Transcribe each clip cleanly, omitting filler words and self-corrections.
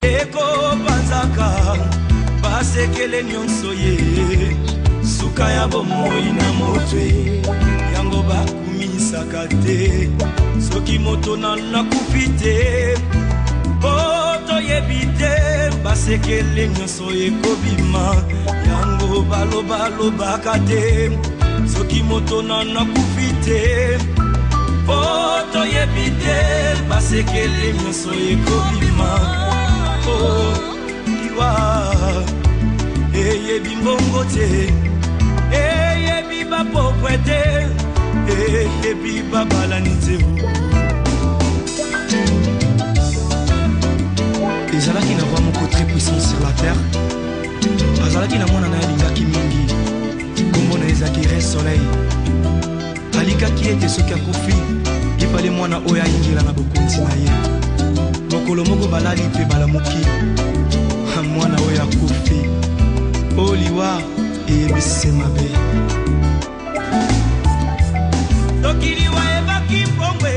Eko banzaka basekele nyonso ye suka ya bomoi na motwe yango bakumisaka te soki moto nakufi te poto yebite basekele nyonso ekobima yango balobaka te soki moto nakufi te poto yebite basekele nyonso ekobima oh liwa eye bimbongo te eye biba pokwete eye biba balani te ezalaki na moko très puissant sur la terre azalaki na mwana na ye alingaki mingi kombo na ezalaki re soleil alikaki ete soki akufi ipale mwana oyo ayingela na bokonzi na ye mokolo moko balali mpe balamuki mwana oyo akufi oliwa eyebisi mabe soki liwa ebaki mbongwe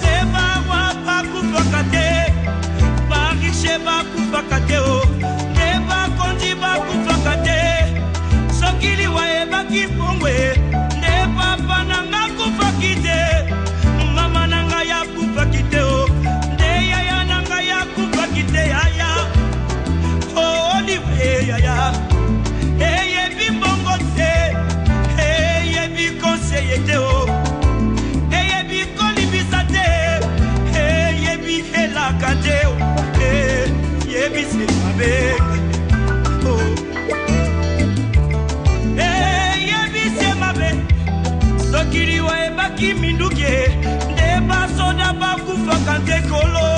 te bawa bakufaka te barishe bakufaka te o te bakonzi bakufaka te soki liwa ebaki mbongwe nde papa nanga kufaki te mama nanga yakufaki te o yaya oh liwe yaya eye bimbongo te eye bikonseye te o eye bikolibisa te eye bihelaka te o eye bisemabe eye bisemabe soki liwa ebaki minduke nde basoda bakufaka nte kolo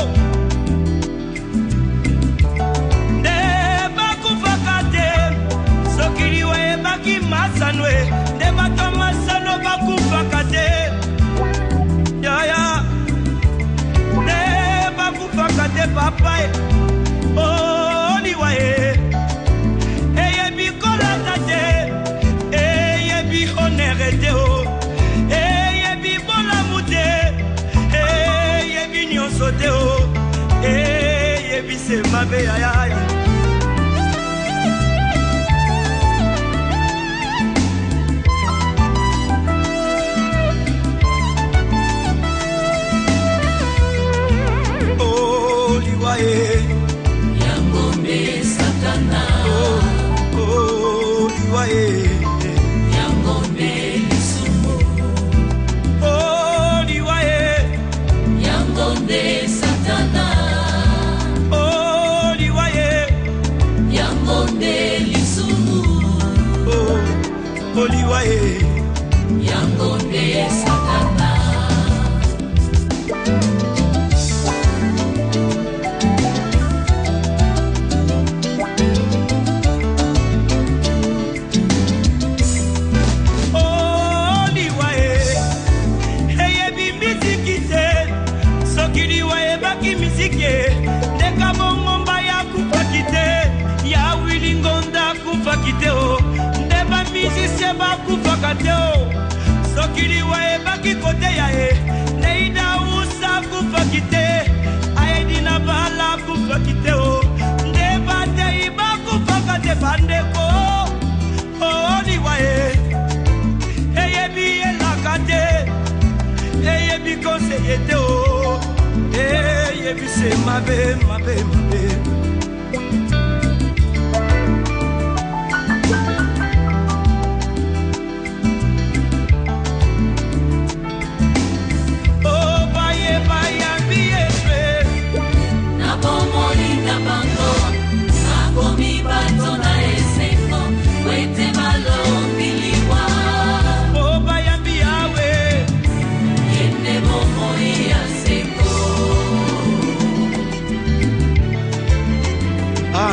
baki masanwe de bato masano bakufaka te yaya de bakufaka te papa oh liwa eye bikolata te eye bi honere te o eye bi bolamu te eye bi nyonso te o eye bi semabe yaya Yangombe Satana oh liwaye Yangombe Lisumu oh liwaye Yangombe Satana oh liwaye Yangombe Lisumu oh liwaye Yangombe Satana ndeka bongomba ya kufaki te ya wilingonda kufaki te o nde bamisise bakufaka te o soki liwa ebaki kote ya ye neida usa kufaki te ayedi na bala kufaki te o nde batei bakufaka te bandeko o liwa eyebi elaka te eyebi konseye te o eyebi se mabe mabe mabe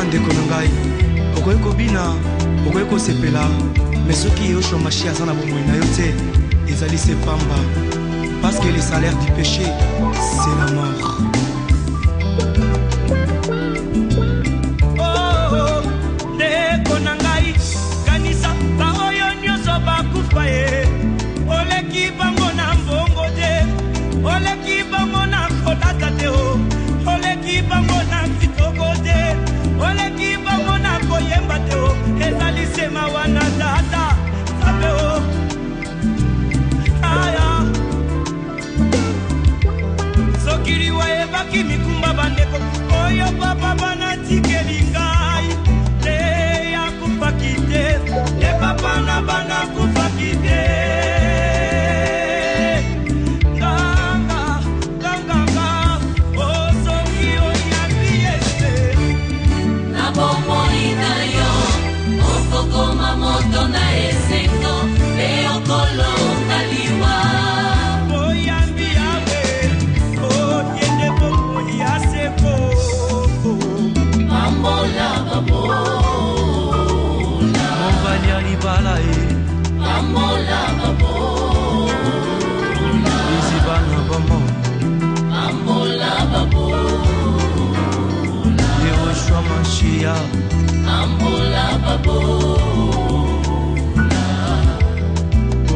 ndeko na ngai okoki kobina okoki kosepela me soki yo shomashi aza na bomoi na yo te ezali se pamba parce que le salaire du péché c'est la mort. Oh ndeko na ngai kanisa baoyo nyonso bakufa ye oleki bango na mbongo te oleki bango na kolata te oleki bango na kitoko te Pambola babola Mobali ya libala Pambola babola Izibana bamo Pambola babola Yehoshua Mashiach Pambola babola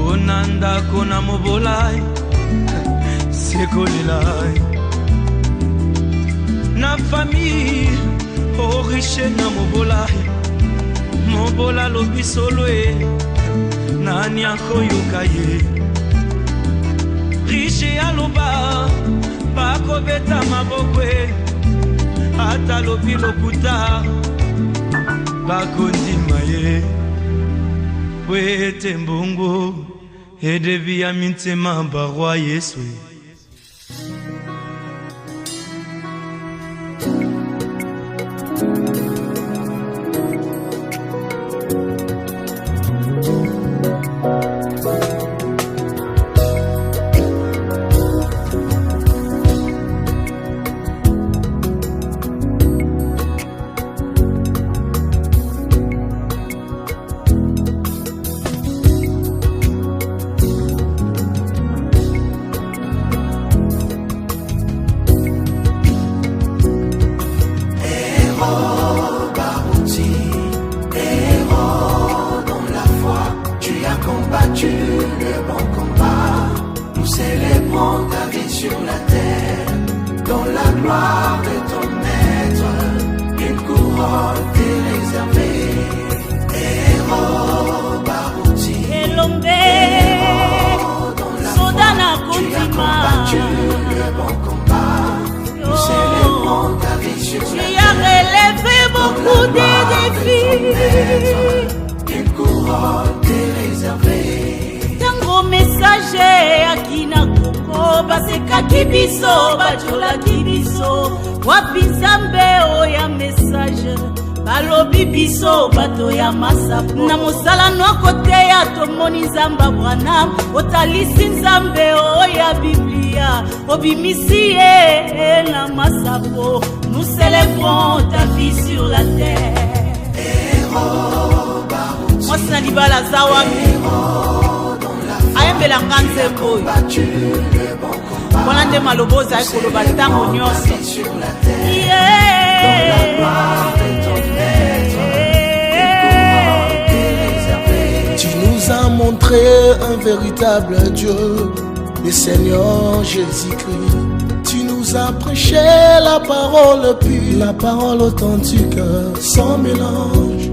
Onanda kona mobolai Sekolelai Na famille Oh riche na mobolai Mobola lobi solo Nani akoyoka ye Riche aloba Bako beta mabokwe Ata lobi lokuta Bako ndima ye Wete mbongo Edevi ya mintema barwa Yesu na mosala noko te ya tomoni nzamba bwana otalisi nzambe oya biblia obimisi ye na masapo. Nous célébrons ta vie sur la terre. Mwasi libala zawami ayembelanga nzembo oyo wana nde maloba ozali koloba ntango nyonso. A montré un véritable Dieu, le Seigneur Jésus-Christ. Tu nous as prêché la parole pure, la parole authentique, sans mélange.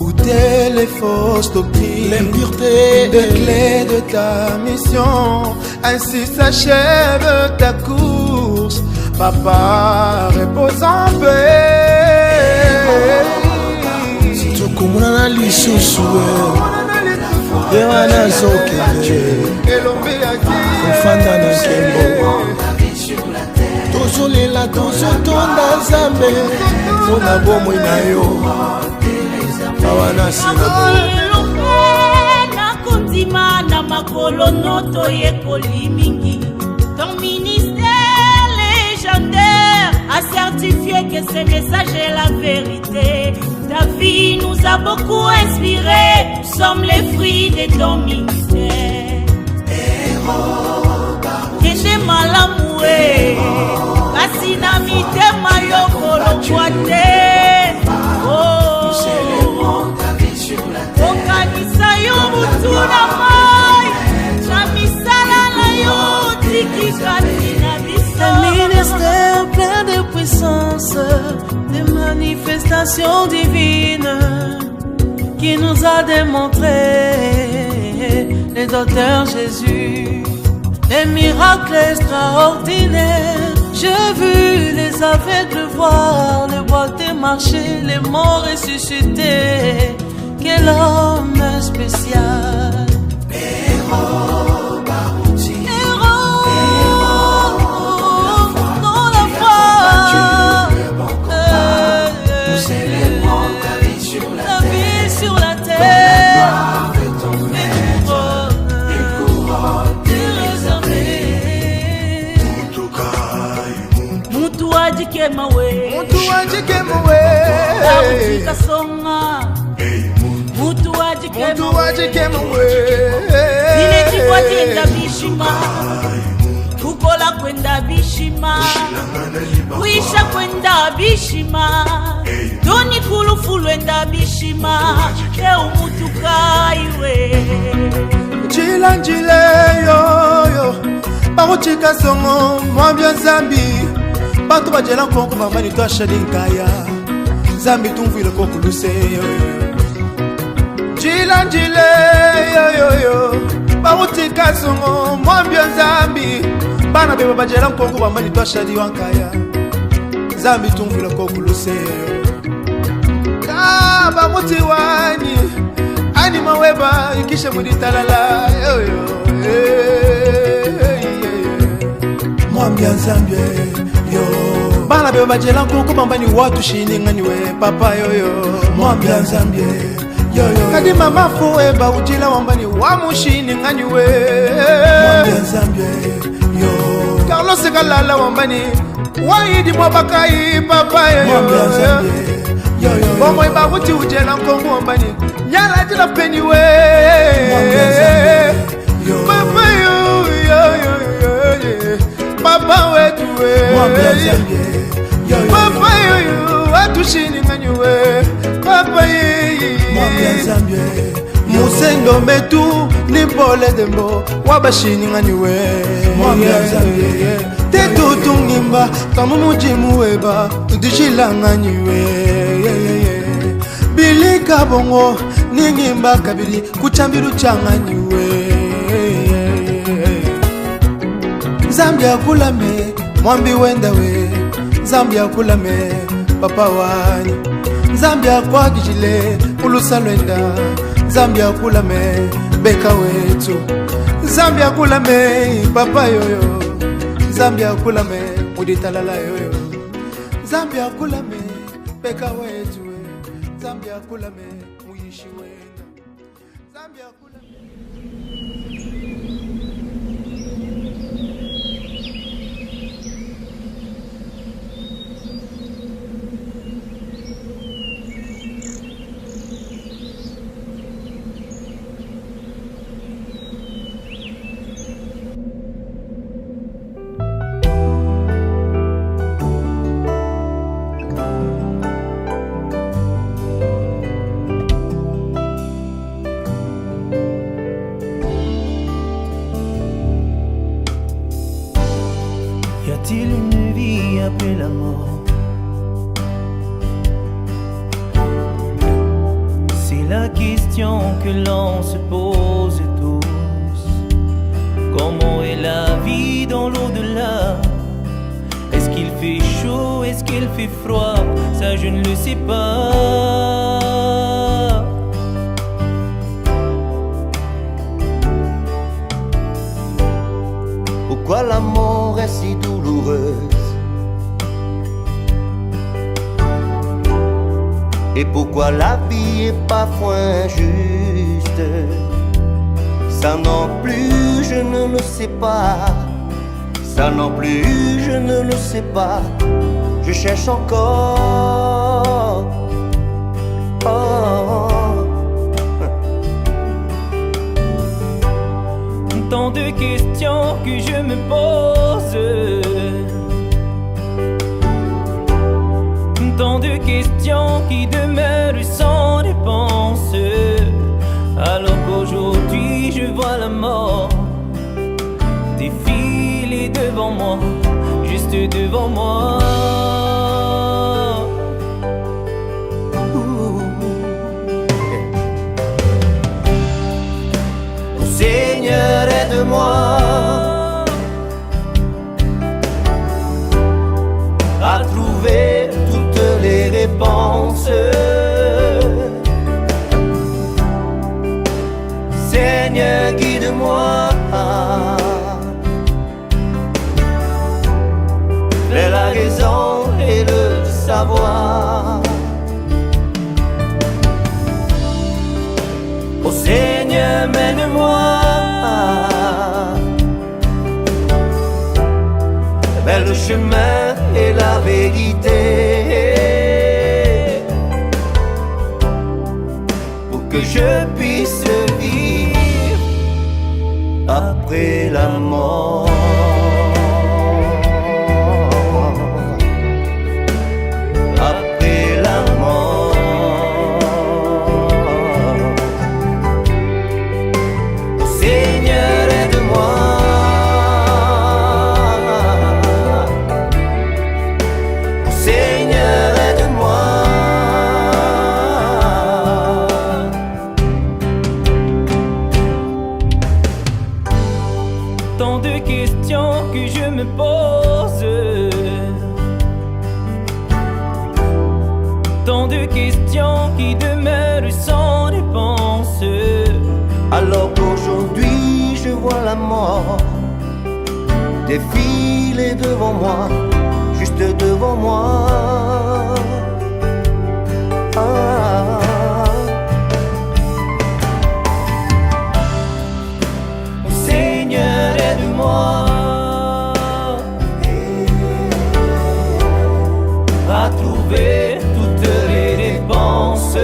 Ôter les fausses doctrines, l'impureté des clés de ta mission. Ainsi s'achève ta course, Papa, repose en paix. Tu comprends l'issue. Yewana zokele Kofanda na kembo Tozolela tozotonda Nzambe Fona bomwe na yo Awana sina na kondima na makolo noto yekoli mingi. Ton ministère légendaire a certifié que ce message est la vérité. Ta vie nous a beaucoup inspirés. Nous sommes les fruits de ton ministère. Kende malamue Kasina mitema yokolo kwate. Nous célébrons ta vie sur la terre. Okanisa yo mutuna mai na misala na yo tikikati na biso. Un ministère plein de puissance, de manifestations divines qui nous a démontré le docteur Jésus, les miracles extraordinaires. J'ai vu les aveugles voir, les boiteux marcher, les morts ressuscités. Quel homme spécial! Mutu wajike mawe kasonga mutu wajikemwe Ileti kwa jenda bishima kukola kwenda bishima kuisha kwenda bishima doni kulufulu enda bishima umutukaiwe njila yoyo bakuchika songo mwambia Nzambi bantu bajela nkongo mamani twashali nkaya Nzambi tumvile kokuluse njila yoyo bakuchika songo mwambia Nzambi bana beba bajela nkongo mamani twashali wankaya Nzambi tumvile kokuluse bamuti wani ani maweba ikisha muditalala mwambia Nzambi yo bana beba bajela nkongo bambani watu shini nganywe papa yoyo mwambia Nzambi yo kadi mama foeba ujila wambani wamushini nganywe mwambia Nzambi yo Carlos kalala wambani waidi mwabakai papa yoyo mwambia Nzambi Bomo ibaguti ujela nkongo wambani nyala jila peni we Papa yo Papa wetu we Papa yo watu shini nganywe Papa ye Musendo metu nimpole dembo wabashini nganywe Tetu tungimba kama mujimu weba tudishila nganywe Bilika bongo ningimba kabiri kuchambiru changanywe Nzambi akulame mwambi wenda we Nzambi akulame papa wani Nzambi akwagijile ulusalwenda Nzambi akulame beka wetu Nzambi akulame papa yoyo Nzambi akulame muditalala yoyo Nzambi akulame beka wetu Nzambi akulame muyishi wenda Nzambi akulame Y a-t-il une vie après la mort? C'est la question que l'on se pose tous. Comment est la vie dans l'au-delà? Est-ce qu'il fait chaud? Est-ce qu'il fait froid? Ça je ne le sais pas. Pourquoi la mort est si douloureuse? Et pourquoi la vie est parfois injuste? Ça non plus je ne le sais pas. Ça non plus je ne le sais pas. Je cherche encore. Tant de questions que je me pose, tant de questions qui demeurent sans réponse, alors qu'aujourd'hui je vois la mort défiler devant moi, juste devant moi. Seigneur, aide-moi à trouver toutes les réponses. Seigneur, guide-moi vers la raison et le savoir. Oh Seigneur, mène-moi vers le chemin et la vérité. tant de questions qui demeurent sans réponse. Alors qu'aujourd'hui je vois la mort défiler devant moi, juste devant moi. Ah. Seigneur, aide-moi à trouver toutes les réponses.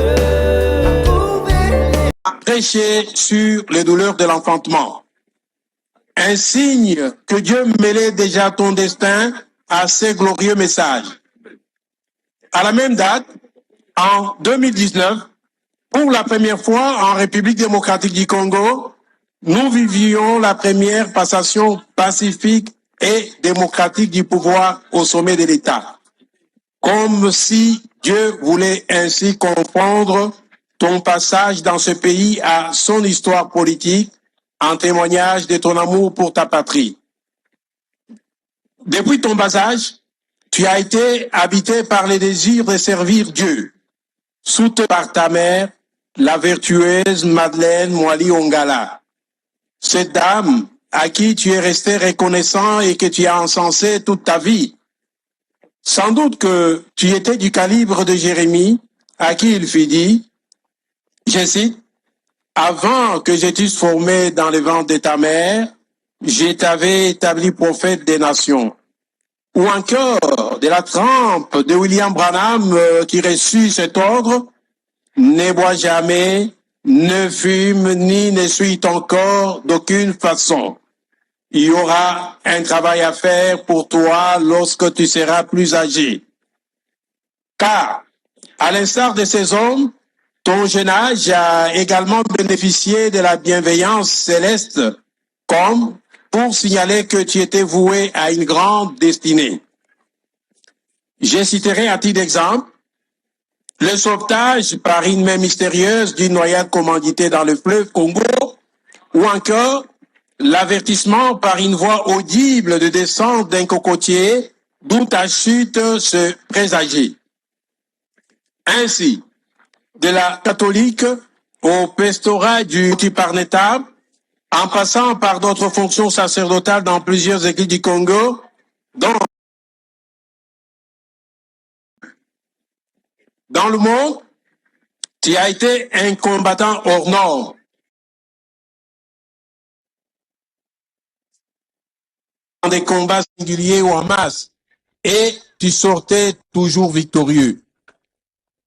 Prêcher sur les douleurs de l'enfantement. Un signe que Dieu mêlait déjà ton destin à ces glorieux messages. À la même date, en 2019, pour la première fois en République démocratique du Congo, nous vivions la première passation pacifique et démocratique du pouvoir au sommet de l'État. Comme si Dieu voulait ainsi confondre ton passage dans ce pays à son histoire politique en témoignage de ton amour pour ta patrie. Depuis ton bas âge, tu as été habité par le désir de servir Dieu, soutenu par ta mère, la vertueuse Madeleine Mwali Ongala. Cette dame à qui tu es resté reconnaissant et que tu as encensé toute ta vie. Sans doute que tu étais du calibre de Jérémie, à qui il fut dit, je cite, « Avant que j'étusse formé dans le ventre de ta mère, je t'avais établi prophète des nations. » Ou encore de la trempe de William Branham qui reçut cet ordre, « Ne bois jamais, ne fume, ni ne suis ton corps d'aucune façon. » Il y aura un travail à faire pour toi lorsque tu seras plus âgé. Car, à l'instar de ces hommes, ton jeune âge a également bénéficié de la bienveillance céleste, comme pour signaler que tu étais voué à une grande destinée. Je citerai à titre d'exemple le sauvetage par une main mystérieuse d'une noyade commanditée dans le fleuve Congo, ou encore l'avertissement par une voix audible de descente d'un cocotier d'où ta chute se présageait. Ainsi, de la catholique au pastorat du Tiparneta, en passant par d'autres fonctions sacerdotales dans plusieurs églises du Congo, dont dans le monde, tu as été un combattant hors norme. Dans des combats singuliers ou en masse, et tu sortais toujours victorieux.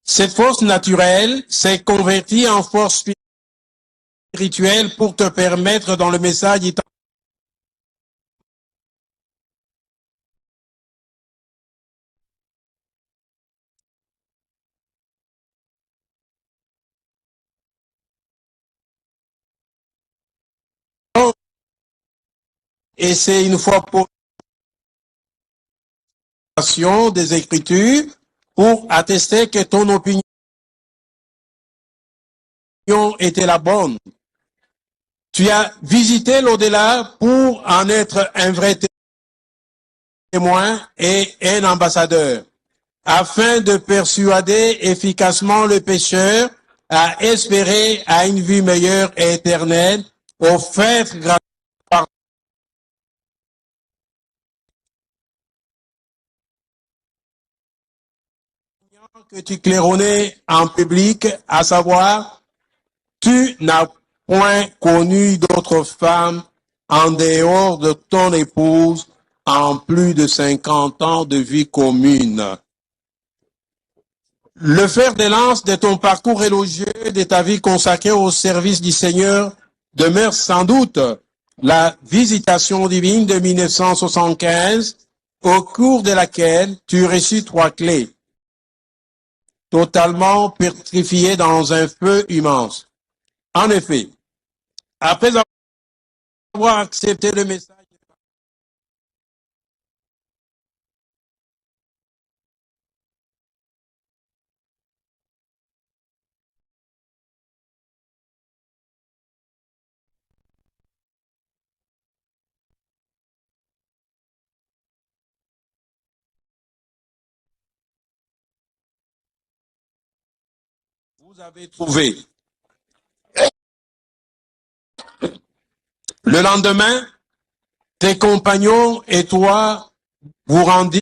Cette force naturelle s'est convertie en force spirituelle pour te permettre dans le message et c'est une fois pour des Écritures pour attester que ton opinion était la bonne. Tu as visité l'au-delà pour en être un vrai témoin et un ambassadeur, afin de persuader efficacement le pécheur à espérer à une vie meilleure et éternelle, offerte grâce que tu claironnais en public, à savoir, tu n'as point connu d'autre femme en dehors de ton épouse en plus de 50 ans de vie commune. Le fer de lance de ton parcours élogieux, de ta vie consacrée au service du Seigneur, demeure sans doute la visitation divine de 1975, au cours de laquelle tu reçus 3 clés, totalement pétrifiées dans un feu immense. En effet, après avoir accepté le message vous avez trouvé. Le lendemain, tes compagnons et toi vous rendîtes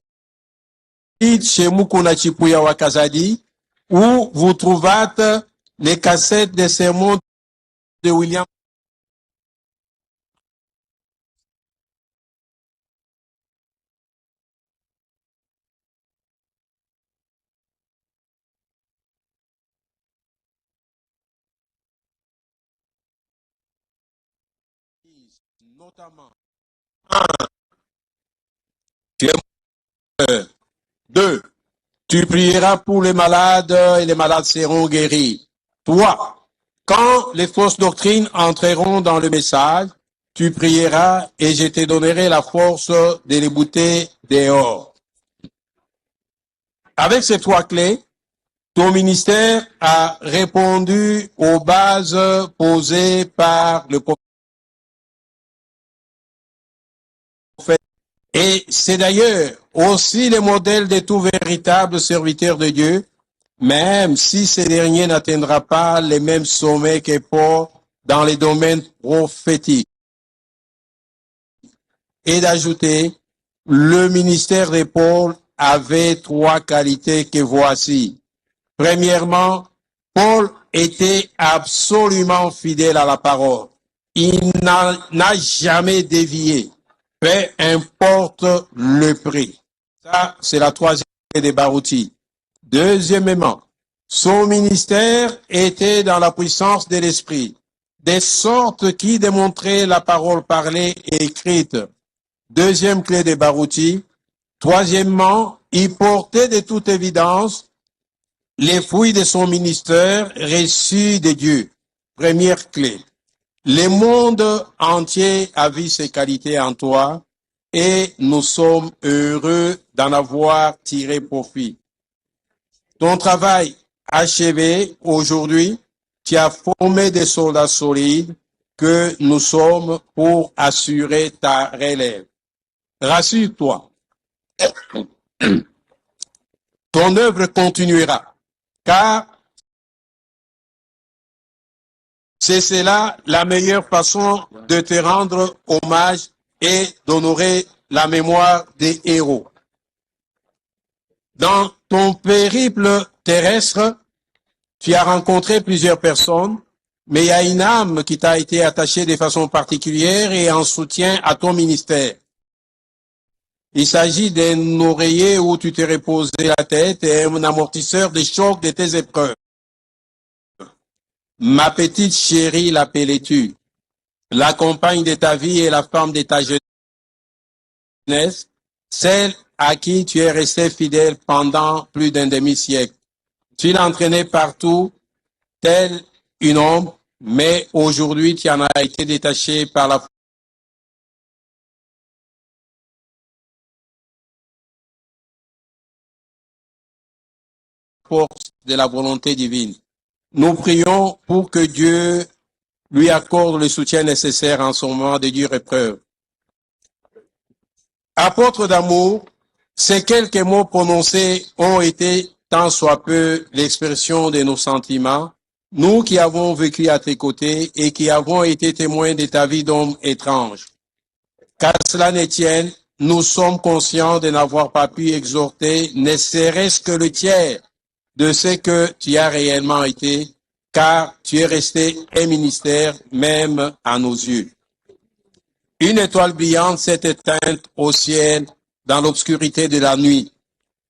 chez Mukuna Chipuya Wakazadi, où vous trouvâtes les cassettes des sermons de William. Notamment, 1. Tu es mort. 2. Tu prieras pour les malades et les malades seront guéris. 3. Quand les fausses doctrines entreront dans le message, tu prieras et je te donnerai la force de les bouter dehors. Avec ces 3 clés, ton ministère a répondu aux bases posées par le prophète. Et c'est d'ailleurs aussi le modèle de tout véritable serviteur de Dieu, même si ce dernier n'atteindra pas les mêmes sommets que Paul dans les domaines prophétiques. Et d'ajouter, le ministère de Paul avait 3 qualités que voici. Premièrement, Paul était absolument fidèle à la parole. Il n'a jamais dévié, peu importe le prix. Ça, c'est la 3e des Barouti. Deuxièmement, son ministère était dans la puissance de l'esprit, de sorte qu'il démontrait la parole parlée et écrite. 2e clé des Barouti. Troisièmement, il portait de toute évidence les fruits de son ministère reçus de Dieu. Première clé. Le monde entier a vu ces qualités en toi et nous sommes heureux d'en avoir tiré profit. Ton travail achevé aujourd'hui, tu as formé des soldats solides que nous sommes pour assurer ta relève. Rassure-toi, ton œuvre continuera, car c'est cela la meilleure façon de te rendre hommage et d'honorer la mémoire des héros. Dans ton périple terrestre, tu as rencontré plusieurs personnes, mais il y a une âme qui t'a été attachée de façon particulière et en soutien à ton ministère. Il s'agit d'un oreiller où tu t'es reposé la tête et un amortisseur des chocs de tes épreuves. Ma petite chérie, l'appelais-tu, la compagne de ta vie et la femme de ta jeunesse, celle à qui tu es resté fidèle pendant plus d'un demi-siècle. Tu l'entraînais partout, telle une ombre, mais aujourd'hui tu en as été détaché par la force de la volonté divine. Nous prions pour que Dieu lui accorde le soutien nécessaire en son moment de dure épreuve. Apôtre d'amour, ces quelques mots prononcés ont été tant soit peu l'expression de nos sentiments, nous qui avons vécu à tes côtés et qui avons été témoins de ta vie d'homme étrange. Qu'à cela ne tienne, nous sommes conscients de n'avoir pas pu exhorter ne serait-ce que le tiers de ce que tu as réellement été, car tu es resté un ministère même à nos yeux. Une étoile brillante s'est éteinte au ciel dans l'obscurité de la nuit.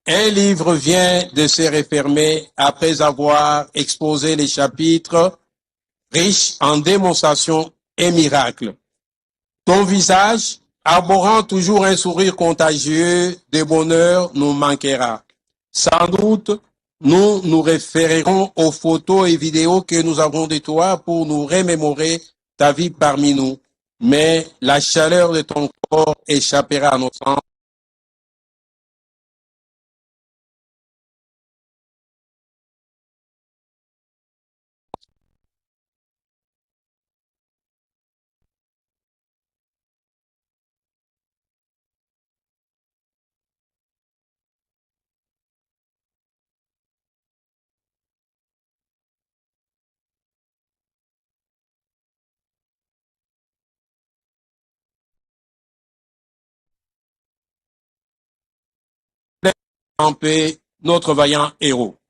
Un livre vient de se refermer après avoir exposé les chapitres riches en démonstrations et miracles. Ton visage, arborant toujours un sourire contagieux de bonheur, nous manquera. Sans doute, nous nous référerons aux photos et vidéos que nous avons de toi pour nous remémorer ta vie parmi nous. Mais la chaleur de ton corps échappera à nos sens. en paix notre vaillant héros.